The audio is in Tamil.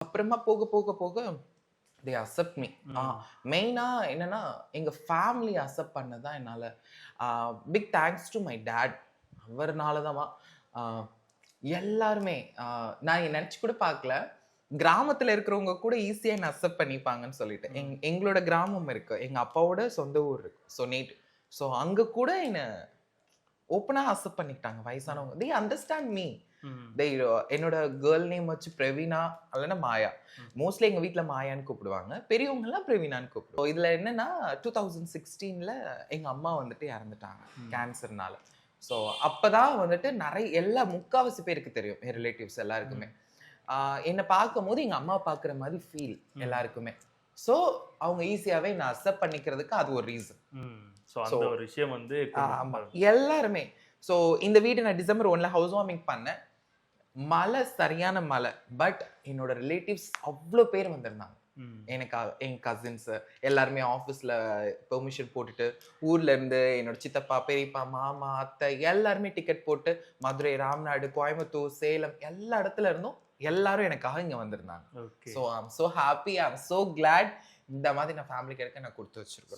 அப்புறமா போக போக போக தே அக்செப்ட் மீ. மெயினா என்னன்னா எங்க ஃபேமிலி அக்செப்ட் பண்ணதான் என்னால big thanks to my dad. அவர்னால தான் எல்லாருமே நான் நினைச்சு கூட பார்க்கல. கிராமத்துல இருக்கிறவங்க கூட ஈஸியா என்ன அக்செப்ட் பண்ணிப்பாங்கன்னு சொல்லிட்டு. எங்களோட கிராமம் இருக்கு. எங்க அப்பாவோட சொந்த ஊர் இருக்கு. ஸோ ஸோ அங்க கூட என்ன ஓப்பனா அக்செப்ட் பண்ணிக்கிட்டாங்க வயசானவங்க. They understand me. என்னோட கேர்ள் நேம் வச்சு பிரவீனா அல்லனா மாயா. மோஸ்ட்லி எங்க வீட்ல மாயான்னு கூப்பிடுவாங்க. பெரியவங்க எல்லாம் பிரவீனான்னு கூப்பிடுவோம். இதுல என்னன்னா 2016ல எங்க அம்மா வந்துட்டு இறந்துட்டாங்க கேன்சர்னால. ஸோ அப்பதான் வந்துட்டு எல்லா முக்காவாசி பேருக்கு தெரியும் என் ரிலேட்டிவ்ஸ் எல்லாருக்குமே. என்னை பார்க்கும்போது எங்க அம்மா பார்க்குற மாதிரி ஃபீல் எல்லாருக்குமே. ஸோ அவங்க ஈஸியாவே நான் அக்செப்ட் பண்ணிக்கிறதுக்கு அது ஒரு ரீசன். ஸோ அந்த ஒரு விஷயம் வந்து ஆமா எல்லாருமே. ஸோ இந்த வீடு நான் டிசம்பர் 1ல ஹவுஸ் வார்மிங் பண்ணேன். மழை சரியான மழை. பட் என்னோட ரிலேட்டிவ்ஸ் அவ்வளோ பேர் வந்திருந்தாங்க. எனக்கு என் கசின்ஸ் எல்லாருமே ஆஃபீஸ்ல பெர்மிஷன் போட்டுட்டு ஊர்ல இருந்து என்னோட சித்தப்பா பெரியப்பா மாமா அத்தை எல்லாருமே டிக்கெட் போட்டு மதுரை ராம்நாடு கோயம்புத்தூர் சேலம் எல்லா இடத்துல இருந்தும் எல்லாரும் எனக்காக இங்க வந்திருந்தாங்க. So I am so happy, I am so glad. இந்த மாதிரி நான் ஃபேமிலிக்கு எடுக்க நான் கொடுத்து வச்சிருக்கேன்.